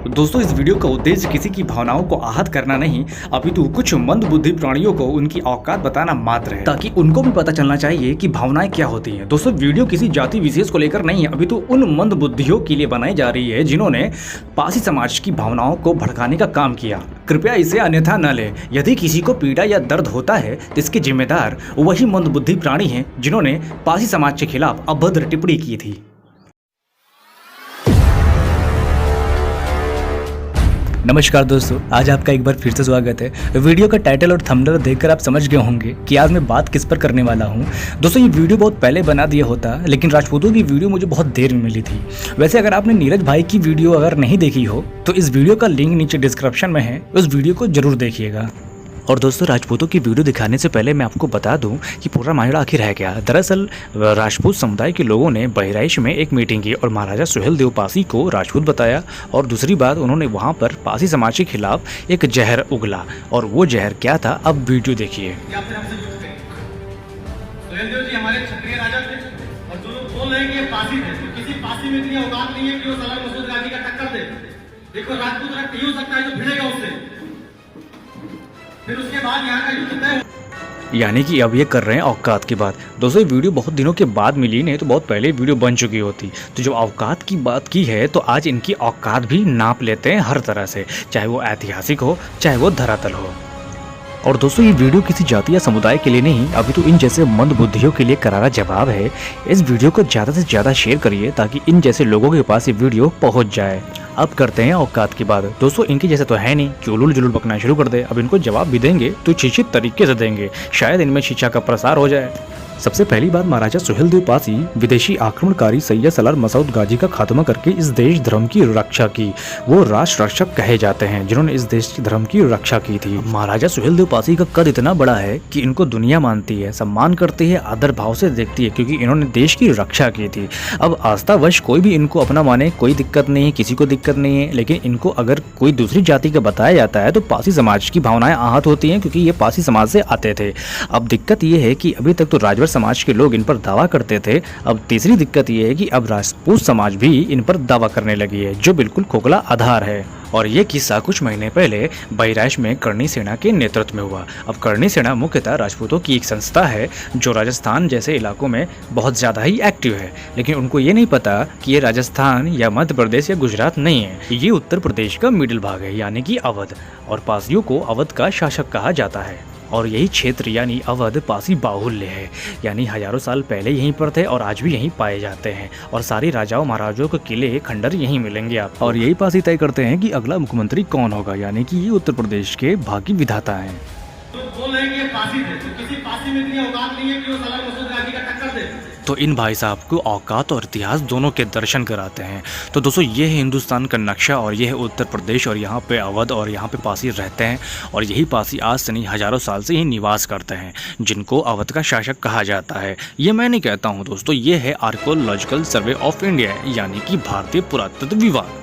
दोस्तों इस वीडियो का उद्देश्य किसी की भावनाओं को आहत करना नहीं, अपितु कुछ मंदबुद्धि प्राणियों को उनकी औकात बताना मात्र है, ताकि उनको भी पता चलना चाहिए कि भावनाएं क्या होती हैं। दोस्तों वीडियो किसी जाति विशेष को लेकर नहीं है, अपितु उन मंदबुद्धियों के लिए बनाई जा रही है जिन्होंने पासी समाज की भावनाओं को भड़काने का काम किया। कृपया इसे अन्यथा न ले। यदि किसी को पीड़ा या दर्द होता है तो इसके जिम्मेदार वही मंदबुद्धि प्राणी हैं जिन्होंने पासी समाज के खिलाफ अभद्र टिप्पणी की थी। नमस्कार दोस्तों, आज आपका एक बार फिर से स्वागत है। वीडियो का टाइटल और थंबनेल देखकर आप समझ गए होंगे कि आज मैं बात किस पर करने वाला हूं। दोस्तों ये वीडियो बहुत पहले बना दिया होता, लेकिन राजपूतों की वीडियो मुझे बहुत देर में मिली थी। वैसे अगर आपने नीरज भाई की वीडियो अगर नहीं देखी हो तो इस वीडियो का लिंक नीचे डिस्क्रिप्शन में है, उस वीडियो को जरूर देखिएगा। और दोस्तों राजपूतों की वीडियो दिखाने से पहले मैं आपको बता दूं कि पूरा मामला आखिर है क्या। दरअसल राजपूत समुदाय के लोगों ने बहराइच में एक मीटिंग की और महाराजा सुहेलदेव पासी को राजपूत बताया, और दूसरी बात उन्होंने वहां पर पासी समाज के खिलाफ एक जहर उगला, और वो जहर क्या था अब वीडियो देखिए। सुहेलदेव जी हमारे क्षत्रिय राजा थे, और जो लोग बोल रहे हैं कि ये पासी थे, तो किसी पासी में इतनी औकात नहीं है कि वो सलाम मसूद गाजी का टक्कर दे। देखो राजपूत रक्त ही हो सकता है जो भिड़ेगा उससे, फिर उसके बाद यहाँ का युद्ध तय। यानी कि अब ये कर रहे हैं औकात की बात। दोस्तों ये वीडियो बहुत दिनों के बाद मिली, नहीं तो बहुत पहले वीडियो बन चुकी होती। तो जब औकात की बात की है तो आज इनकी औकात भी नाप लेते हैं हर तरह से, चाहे वो ऐतिहासिक हो चाहे वो धरातल हो। और दोस्तों ये वीडियो किसी जाति या समुदाय के लिए नहीं, अभी तो इन जैसे मंदबुद्धियों के लिए करारा जवाब है। इस वीडियो को ज़्यादा से ज़्यादा शेयर करिए ताकि इन जैसे लोगों के पास ये वीडियो पहुंच जाए। अब करते हैं औकात की बात। दोस्तों इनके जैसे तो है नहीं कि उलूल जुलूल बकना शुरू कर दे। अब इनको जवाब भी देंगे तो शिक्षित तरीके से देंगे, शायद इनमें शिक्षा का प्रसार हो जाए। सबसे पहली बात, महाराजा सुहेलदेव पासी विदेशी आक्रमणकारी सैयद सलार मसूद गाजी का खात्मा करके इस देश धर्म की रक्षा की। वो राष्ट्र रक्षक कहे जाते हैं जिन्होंने इस देश धर्म की रक्षा की थी। महाराजा सुहेलदेव पासी का कद इतना बड़ा है कि इनको दुनिया मानती है, सम्मान करती है, आदर भाव से देखती है, क्योंकि इन्होंने देश की रक्षा की थी। अब आस्थावश कोई भी इनको अपना माने, कोई दिक्कत नहीं है, किसी को दिक्कत नहीं है, लेकिन इनको अगर कोई दूसरी जाति का बताया जाता है तो पासी समाज की भावनाएं आहत होती हैं, क्योंकि ये पासी समाज से आते थे। अब दिक्कत ये है कि अभी तक तो राजवर समाज के लोग इन पर दावा करते थे, अब तीसरी दिक्कत ये है कि अब राजपूत समाज भी इन पर दावा करने लगी है, जो बिल्कुल खोखला आधार है। और ये किस्सा कुछ महीने पहले बहराइच में करणी सेना के नेतृत्व में हुआ। अब करणी सेना मुख्यतः राजपूतों की एक संस्था है जो राजस्थान जैसे इलाकों में बहुत ज़्यादा ही एक्टिव है, लेकिन उनको ये नहीं पता कि ये राजस्थान या मध्य प्रदेश या गुजरात नहीं है, ये उत्तर प्रदेश का मिडिल भाग है, यानी कि अवध। और पासियों को अवध का शासक कहा जाता है, और यही क्षेत्र यानी अवध पासी बाहुल्य है, यानी हजारों साल पहले यहीं पर थे और आज भी यहीं पाए जाते हैं। और सारी राजाओं महाराजाओं के किले खंडर यहीं मिलेंगे आप। और यही पासी तय करते हैं कि अगला मुख्यमंत्री कौन होगा, यानी कि ये उत्तर प्रदेश के भाग्य विधाता हैं। बोल रहे हैं कि ये पासी थे, तो किसी पासी में इतनी औकात नहीं है कि वो सलाम मसूद गाजी का टक्कर दे। तो इन भाई साहब को औकात और इतिहास दोनों के दर्शन कराते हैं। तो दोस्तों ये है हिंदुस्तान का नक्शा, और ये है उत्तर प्रदेश, और यहाँ पे अवध और यहाँ पे पासी रहते हैं। और यही पासी आज से नहीं हजारों साल से ही निवास करते हैं, जिनको अवध का शासक कहा जाता है। ये मैं नहीं कहता हूँ दोस्तों, ये है आर्कोलॉजिकल सर्वे ऑफ इंडिया, यानी कि भारतीय पुरातत्व विभाग।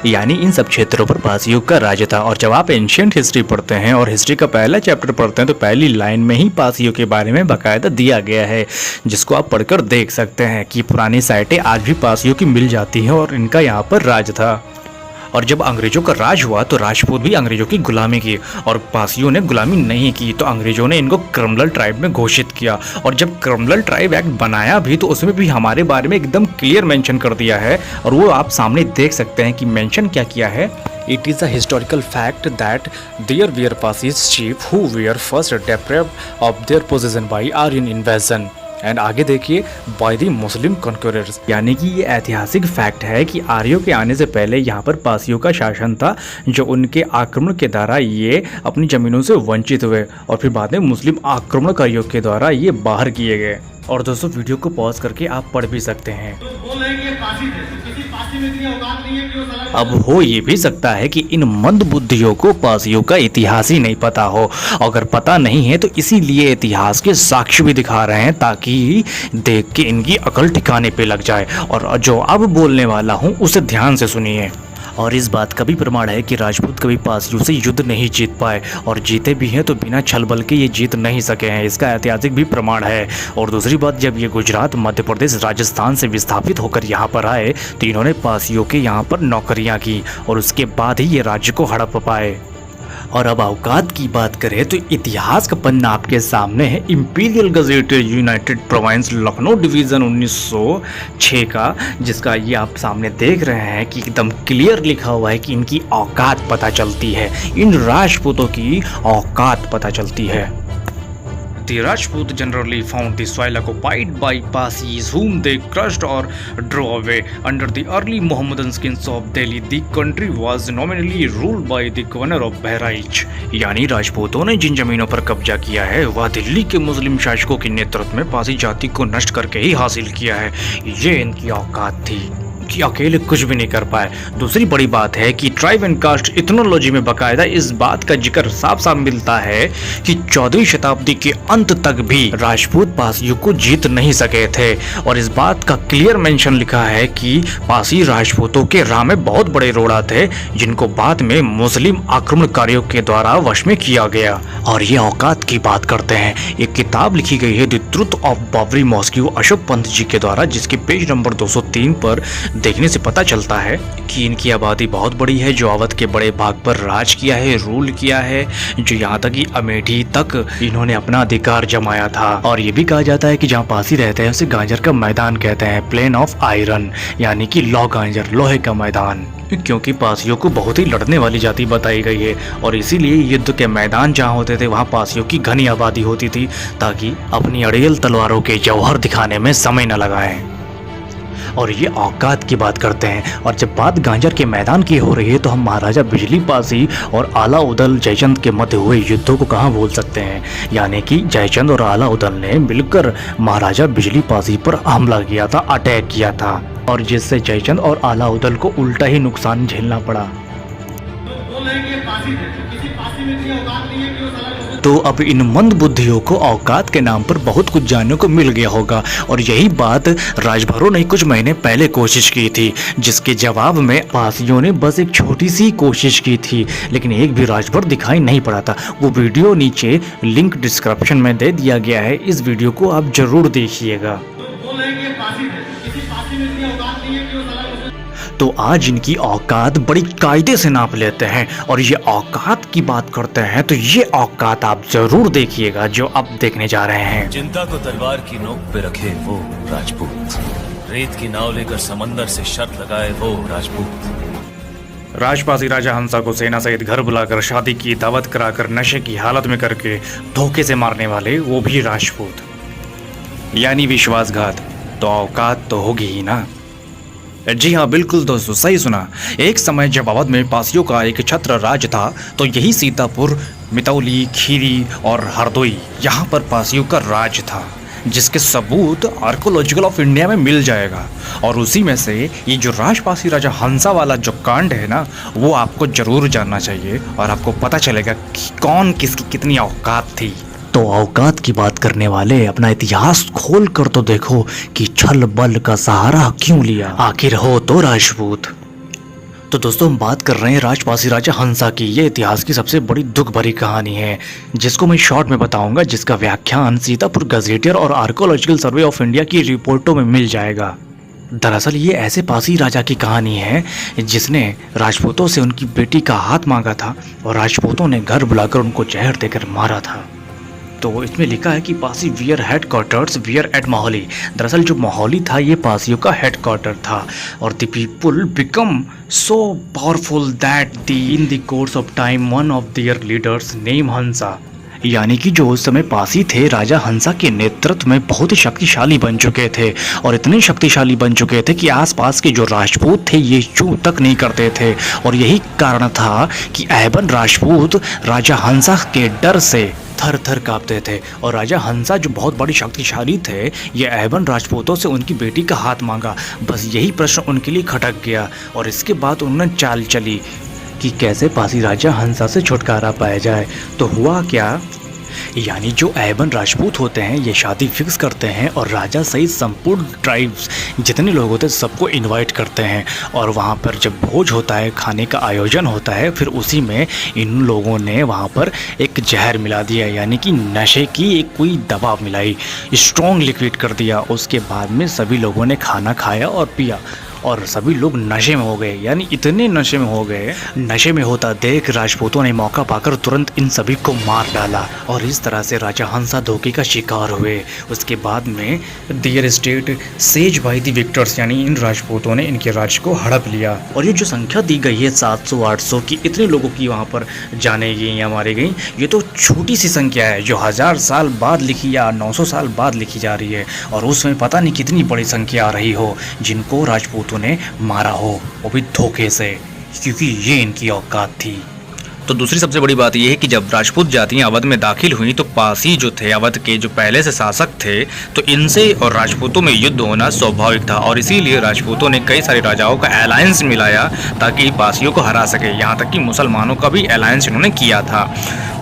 यानी इन सब क्षेत्रों पर पासियों का राज था। और जब आप एंशियंट हिस्ट्री पढ़ते हैं और हिस्ट्री का पहला चैप्टर पढ़ते हैं तो पहली लाइन में ही पासियों के बारे में बाकायदा दिया गया है, जिसको आप पढ़कर देख सकते हैं कि पुरानी साइटें आज भी पासियों की मिल जाती हैं और इनका यहाँ पर राज था। और जब अंग्रेजों का राज हुआ तो राजपूत भी अंग्रेजों की गुलामी की, और पासियों ने गुलामी नहीं की, तो अंग्रेजों ने इनको क्रिमिनल ट्राइब में घोषित किया। और जब क्रिमिनल ट्राइब एक्ट बनाया भी तो उसमें भी हमारे बारे में एकदम क्लियर मेंशन कर दिया है, और वो आप सामने देख सकते हैं कि मेंशन क्या किया है। It is a historical fact that there were Parsis chiefs who were first deprived of their possession by Aryan invasion. And आगे देखिए, बाय द मुस्लिम कॉन्क्यूरर्स, यानी कि ये ऐतिहासिक फैक्ट है कि आर्यों के आने से पहले यहाँ पर पासियों का शासन था, जो उनके आक्रमण के द्वारा ये अपनी जमीनों से वंचित हुए, और फिर बाद में मुस्लिम आक्रमणकारियों के द्वारा ये बाहर किए गए। और दोस्तों वीडियो को पॉज करके आप पढ़ भी सकते हैं। तो बोल रहे हैं कि ये पासी थे, तो किसी पासी में इतनी औकात नहीं है कि वो सलाम। अब हो ये भी सकता है कि इन मंदबुद्धियों को पासियों का इतिहास ही नहीं पता हो। अगर पता नहीं है तो इसीलिए इतिहास के साक्ष्य भी दिखा रहे हैं, ताकि देख के इनकी अकल ठिकाने पे लग जाए। और जो अब बोलने वाला हूँ उसे ध्यान से सुनिए। और इस बात का भी प्रमाण है कि राजपूत कभी पासियों से युद्ध नहीं जीत पाए, और जीते भी हैं तो बिना छल बल के ये जीत नहीं सके हैं। इसका ऐतिहासिक भी प्रमाण है। और दूसरी बात, जब ये गुजरात, मध्य प्रदेश, राजस्थान से विस्थापित होकर यहाँ पर आए तो इन्होंने पासियों के यहाँ पर नौकरियाँ की, और उसके बाद ही ये राज्य को हड़प पाए। और अब औकात की बात करें तो इतिहास का पन्ना आपके सामने है। Imperial gazetteer United province Lucknow division 1906 का, जिसका ये आप सामने देख रहे हैं कि एकदम क्लियर लिखा हुआ है कि इनकी औकात पता चलती है, इन राजपूतों की औकात पता चलती है। The Rajput generally found the soil occupied by Parsis, whom they crushed or drove away. Under the early Muhammadan kings of Delhi, the country was nominally ruled by the governor of Bahraich. यानी राजपूतों ने जिन जमीनों पर कब्जा किया है वह दिल्ली के मुस्लिम शासकों के नेतृत्व में पारसी जाति को नष्ट करके ही हासिल किया है। ये इनकी औकात थी कि अकेले कुछ भी नहीं कर पाए। दूसरी बड़ी बात है कि ट्राइब एंड कास्ट इथनोलॉजी में बकायदा इस बात का जिक्र साफ साफ मिलता है कि 14वीं शताब्दी के अंत तक भी राजपूत पारसियों को जीत नहीं सके थे, और इस बात का क्लियर मेंशन लिखा है कि पारसी राजपूतों के राह में बहुत बड़े रोड़ा थे, जिनको बाद में मुस्लिम आक्रमणकारियों के द्वारा वश में किया गया। और ये औकात की बात करते हैं, एक किताब लिखी गई है the truth of Babri mosque Ashok Pant ji के द्वारा, जिसके पेज नंबर 203 पर देखने से पता चलता है कि इनकी आबादी बहुत बड़ी है, जो अवध के बड़े भाग पर राज किया है, रूल किया है, जो यहाँ तक कि अमेठी तक इन्होंने अपना अधिकार जमाया था। और ये भी कहा जाता है कि जहाँ पासी रहते हैं उसे गांजर का मैदान कहते हैं, प्लेन ऑफ आयरन, यानी कि लौ गांजर, लोहे का मैदान, क्योंकि पासियों को बहुत ही लड़ने वाली जाति बताई गई है, और इसीलिए युद्ध के मैदान जहाँ होते थे वहाँ पासियों की घनी आबादी होती थी, ताकि अपनी अड़ेल तलवारों के जौहर दिखाने में समय न लगाएं। और ये औकात की बात करते हैं। और जब बात गांजर के मैदान की हो रही है तो हम महाराजा बिजली पासी और आला उदल जयचंद के मध्य हुए युद्धों को कहाँ भूल सकते हैं। यानी कि जयचंद और आला उदल ने मिलकर महाराजा बिजली पासी पर हमला किया था, अटैक किया था, और जिससे जयचंद और आला उदल को उल्टा ही नुकसान झेलना पड़ा। तो अब इन मंद बुद्धियों को औकात के नाम पर बहुत कुछ जानने को मिल गया होगा, और यही बात राजभरों ने कुछ महीने पहले कोशिश की थी, जिसके जवाब में पासियों ने बस एक छोटी सी कोशिश की थी, लेकिन एक भी राजभर दिखाई नहीं पड़ा था। वो वीडियो नीचे लिंक डिस्क्रिप्शन में दे दिया गया है, इस वीडियो को आप जरूर देखिएगा। तो आज इनकी औकात बड़ी कायदे से नाप लेते हैं, और ये औकात की बात करते हैं तो ये औकात आप जरूर देखिएगा जो अब देखने जा रहे हैं। चिंता को तलवार की नोक पे रखे वो राजपूत, रेत की नाव लेकर समंदर से शर्त लगाए वो राजपूत, राजपासी राजा हंसा को सेना सहित घर बुलाकर शादी की दावत कराकर नशे की हालत में करके धोखे से मारने वाले वो भी राजपूत, यानी विश्वासघात। तो औकात तो होगी ही ना। जी हाँ, बिल्कुल दोस्तों, सही सुना। एक समय जब अवध में पासियों का एक छत्र राज था तो यही सीतापुर, मितौली, खीरी और हरदोई यहाँ पर पासियों का राज था, जिसके सबूत आर्कोलॉजिकल ऑफ इंडिया में मिल जाएगा। और उसी में से ये जो राजपासी राजा हंसा वाला जो कांड है ना, वो आपको जरूर जानना चाहिए, और आपको पता चलेगा कि कौन किसकी कितनी औकात थी। तो औकात की बात करने वाले अपना इतिहास खोल कर तो देखो कि छल बल का सहारा क्यों लिया, आखिर हो तो राजपूत। तो दोस्तों, हम बात कर रहे हैं राजपासी राजा हंसा की। ये इतिहास की सबसे बड़ी दुख भरी कहानी है, जिसको मैं शॉर्ट में बताऊंगा, जिसका व्याख्यान सीतापुर गजेटियर और आर्कोलॉजिकल सर्वे ऑफ इंडिया की रिपोर्टों में मिल जाएगा। दरअसल ये ऐसे पासी राजा की कहानी है जिसने राजपूतों से उनकी बेटी का हाथ मांगा था, और राजपूतों ने घर बुलाकर उनको जहर देकर मारा था। तो इसमें लिखा है कि Pasi were headquarters were at Mahauli. दरअसल जो माहौली था ये पासियों का हेड क्वार्टर था, और the people become so powerful that in the course of time one of their leaders name Hansa, यानी कि जो उस समय पासी थे राजा हंसा के नेतृत्व में बहुत ही शक्तिशाली बन चुके थे, और इतने शक्तिशाली बन चुके थे कि आसपास के जो राजपूत थे ये चूं तक नहीं करते थे। और यही कारण था कि ऐबन राजपूत राजा हंसा के डर से थर थर कांपते थे, और राजा हंसा जो बहुत बड़ी शक्तिशाली थे, ये ऐबन राजपूतों से उनकी बेटी का हाथ मांगा। बस यही प्रश्न उनके लिए खटक गया, और इसके बाद उन्होंने चाल चली कि कैसे पासी राजा हंसा से छुटकारा पाया जाए। तो हुआ क्या यानी जो ऐबन राजपूत होते हैं ये शादी फिक्स करते हैं और राजा सहित संपूर्ण ट्राइब्स जितने लोग होते हैं सबको इनवाइट करते हैं और वहाँ पर जब भोज होता है, खाने का आयोजन होता है, फिर उसी में इन लोगों ने वहाँ पर एक जहर मिला दिया, यानी कि नशे की एक कोई दवा मिलाई, स्ट्रॉन्ग लिक्विड कर दिया। उसके बाद में सभी लोगों ने खाना खाया और पिया और सभी लोग नशे में हो गए, यानी इतने नशे में हो गए। नशे में होता देख राजपूतों ने मौका पाकर तुरंत इन सभी को मार डाला और इस तरह से राजा हंसा धोखे का शिकार हुए। उसके बाद में their state seized by the victors, यानी इन राजपूतों ने इनके राज्य को हड़प लिया। और ये जो संख्या दी गई है 700-800 की, इतने लोगों की वहाँ पर जाने गई या मारी गई, ये तो छोटी सी संख्या है जो 1000 साल बाद लिखी या 900 साल बाद लिखी जा रही है। और उसमें पता नहीं कितनी बड़ी संख्या आ रही हो जिनको राजपूतों ने मारा हो, वो भी धोखे से, क्योंकि ये इनकी औकात थी। तो दूसरी सबसे बड़ी बात यह है कि जब राजपूत जातियां अवध में दाखिल हुई तो पासी जो थे अवध के, जो पहले से शासक थे, तो इनसे और राजपूतों में युद्ध होना स्वाभाविक था और इसीलिए राजपूतों ने कई सारे राजाओं का अलायंस मिलाया ताकि पासियों को हरा सके। यहाँ तक कि मुसलमानों का भी अलायंस इन्होंने किया था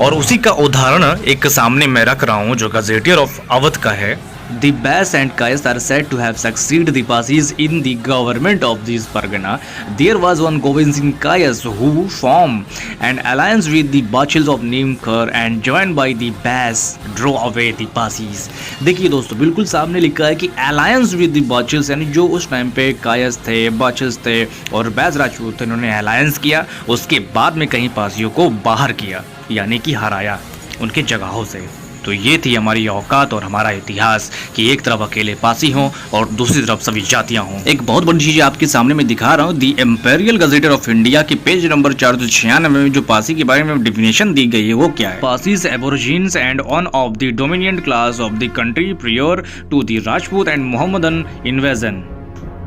और उसी का उदाहरण एक सामने मैं रख रहा हूँ जो गजेटियर ऑफ अवध का है। The Bas and Kayas are said to have succeeded the Pasis in the government of this Pargana. There was one Govind Singh Kayas who formed an alliance with the Bachils of Nimkar and joined by the Bas drove away the Pasis. देखिए दोस्तों, बिल्कुल सामने लिखा है कि alliance with the बाचिल्स, यानी जो उस टाइम पे कायस थे, बाचिल्स थे और बैज राजपूत थे, इन्होंने अलायंस किया। उसके बाद में कहीं पासियों को बाहर किया, यानी कि हराया उनके जगहों से। तो ये थी हमारी औकात और हमारा इतिहास कि एक तरफ अकेले पासी हों और दूसरी तरफ सभी जातियां हों। एक बहुत बड़ी चीज आपके सामने मैं दिखा रहा हूँ, दी एम्पेरियल गजेटर ऑफ इंडिया के पेज नंबर 496 में जो पासी के बारे में डिफिनेशन दी गई है वो क्या है। Pasis aborigines and one of the dominant class of the country prior to the Rajput and Mohammedan invasion,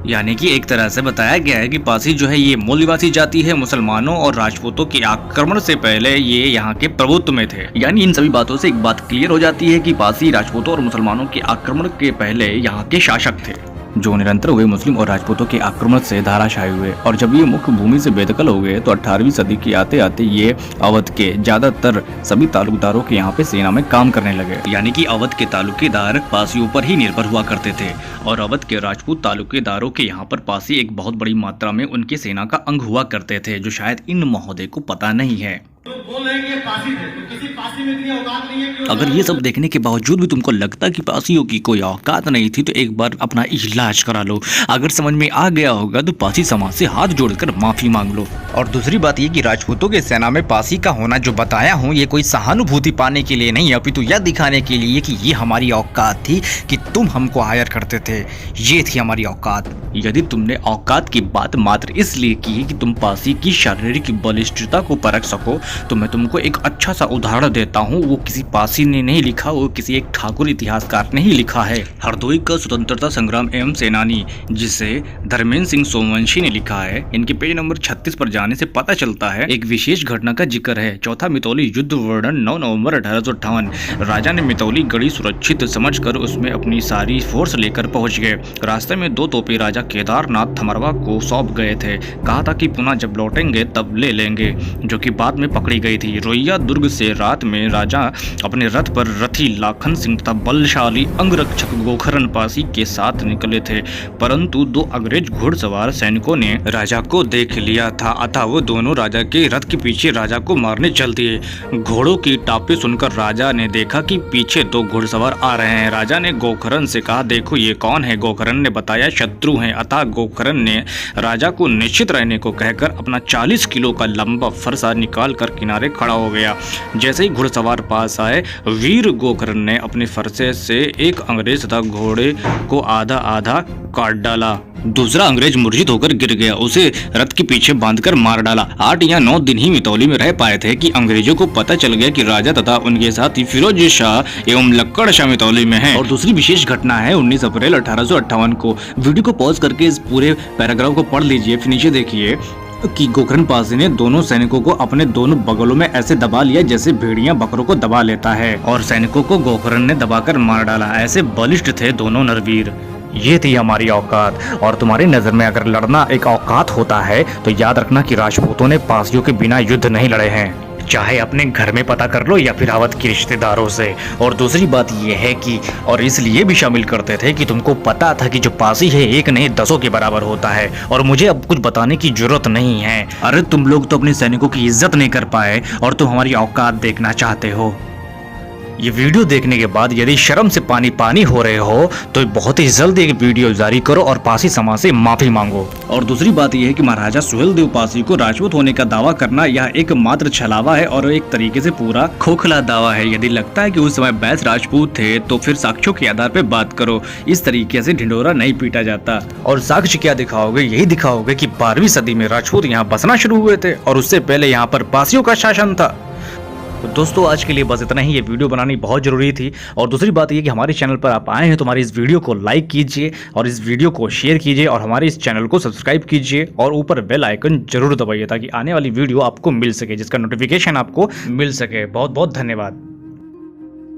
यानी कि एक तरह से बताया गया है कि पासी जो है ये मूल निवासी जाति है, मुसलमानों और राजपूतों के आक्रमण से पहले ये यहाँ के प्रभुत्व में थे। यानी इन सभी बातों से एक बात क्लियर हो जाती है कि पासी राजपूतों और मुसलमानों के आक्रमण के पहले यहाँ के शासक थे जो निरंतर हुए मुस्लिम और राजपूतों के आक्रमण से धाराशायी हुए। और जब ये मुख्य भूमि से बेदखल हो गए तो 18वीं सदी के आते आते ये अवध के ज्यादातर सभी तालुकदारों के यहाँ पे सेना में काम करने लगे, यानी कि अवध के तालुकेदार पासियों पर ही निर्भर हुआ करते थे और अवध के राजपूत तालुकेदारों के यहाँ पर पासी एक बहुत बड़ी मात्रा में उनके सेना का अंग हुआ करते थे, जो शायद इन महोदय को पता नहीं है। बोल रहे हैं कि ये पासी थे, तो किसी पासी में इतनी औकात नहीं है कि अगर ये सब देखने के बावजूद भी तुमको लगता कि पासियों की कोई औकात नहीं थी तो एक बार अपना इलाज करा लो। अगर समझ में आ गया होगा तो पासी समाज से हाथ जोड़कर माफी मांग लो। और दूसरी बात ये कि राजपूतों के सेना में पासी का होना जो बताया हूँ ये कोई सहानुभूति पाने के लिए नहीं, अपितु यह दिखाने के लिए कि ये हमारी औकात थी कि तुम हमको हायर करते थे, ये थी हमारी औकात। यदि तुमने औकात की बात मात्र इसलिए की कि तुम पासी की शारीरिक बलिष्ठता को परख सको, तो मैं तुमको एक अच्छा सा उदाहरण देता हूँ। वो किसी पासी ने नहीं लिखा, वो किसी एक ठाकुर इतिहासकार ने ही लिखा है। हरदोई का स्वतंत्रता संग्राम एवं सेनानी, जिसे धर्मेंद्र सिंह सोमवंशी ने लिखा है। इनके पेज नंबर 36 पर जाने से पता चलता है एक विशेष घटना का जिक्र है। चौथा मितौली युद्ध वर्णन 9 नवंबर 1858। राजा ने मितौली गढ़ी सुरक्षित समझकर उसमें अपनी सारी फोर्स लेकर पहुंच गए। रास्ते में 2 तोपे राजा केदारनाथ थमरवा को सौंप गए थे। कहा था कि पुनः जब लौटेंगे तब ले लेंगे, जो कि बाद में पकड़ी गई थी। रोइया दुर्ग से रात में राजा अपने रथ पर रथी लाखन सिंह तथा बलशाली अंगरक्षक गोखरन पासी के साथ निकले थे, परंतु 2 अंग्रेज घुड़सवार सैनिकों ने राजा को देख लिया था, अतः वो दोनों राजा के रथ के पीछे राजा को मारने चल दिए। घोड़ों की टापे सुनकर राजा ने देखा कि पीछे 2 घुड़सवार आ रहे हैं। राजा ने गोखरन से कहा, देखो ये कौन है? गोखरन ने बताया, शत्रु हैं। अतः गोखरन ने राजा को निश्चित रहने को कहकर अपना 40 किलो का लंबा फरसा निकाल कर किनारे खड़ा हो गया। जैसे ही घुड़सवार पास आए, वीर गोखरन ने अपने फरसे से एक अंग्रेज तथा घोड़े को आधा आधा काट डाला। दूसरा अंग्रेज मूर्छित होकर गिर गया, उसे रथ के पीछे बांधकर मार डाला। 8 या 9 दिन ही मितौली में रह पाए थे कि अंग्रेजों को पता चल गया कि राजा तथा उनके साथी फिरोज शाह एवं लक्कड़ शाह मितौली में हैं। और दूसरी विशेष घटना है 19 अप्रैल 1858 को। वीडियो को पॉज करके इस पूरे पैराग्राफ को पढ़ लीजिए, फिर नीचे देखिए कि गोखरन पासी ने दोनों सैनिकों को अपने दोनों बगलों में ऐसे दबा लिया जैसे भेड़िया बकरों को दबा लेता है, और सैनिकों को गोखरन ने दबाकर मार डाला। ऐसे बलिष्ठ थे दोनों नरवीर। ये थी हमारी औकात। और तुम्हारी नजर में अगर लड़ना एक औकात होता है तो याद रखना कि राजपूतों ने पासियों के बिना युद्ध नहीं लड़े हैं। चाहे अपने घर में पता कर लो या फिर अवध के रिश्तेदारों से। और दूसरी बात यह है कि और इसलिए भी शामिल करते थे कि तुमको पता था कि जो पासी है एक नहीं 10 के बराबर होता है और मुझे अब कुछ बताने की जरूरत नहीं है। अरे तुम लोग तो अपने सैनिकों की इज्जत नहीं कर पाए और तुम हमारी औकात देखना चाहते हो। ये वीडियो देखने के बाद यदि शर्म से पानी पानी हो रहे हो तो बहुत ही जल्द एक वीडियो जारी करो और पासी समाज से माफी मांगो। और दूसरी बात यह है कि महाराजा सुहेलदेव पासी को राजपूत होने का दावा करना यह एक मात्र छलावा है और एक तरीके से पूरा खोखला दावा है। यदि लगता है कि उस समय बैस राजपूत थे तो फिर साक्ष्यों के आधार पर बात करो। इस तरीके से ढिंढोरा नहीं पीटा जाता। और साक्ष्य क्या दिखाओगे? यही दिखाओगे कि 12वीं सदी में राजपूत यहाँ बसना शुरू हुए थे और उससे पहले यहाँ पर पासियों का शासन था। तो दोस्तों आज के लिए बस इतना ही। ये वीडियो बनानी बहुत ज़रूरी थी। और दूसरी बात ये कि हमारे चैनल पर आप आए हैं तो हमारे इस वीडियो को लाइक कीजिए और इस वीडियो को शेयर कीजिए और हमारे इस चैनल को सब्सक्राइब कीजिए और ऊपर बेल आइकन जरूर दबाइए ताकि आने वाली वीडियो आपको मिल सके, जिसका नोटिफिकेशन आपको मिल सके। बहुत बहुत धन्यवाद।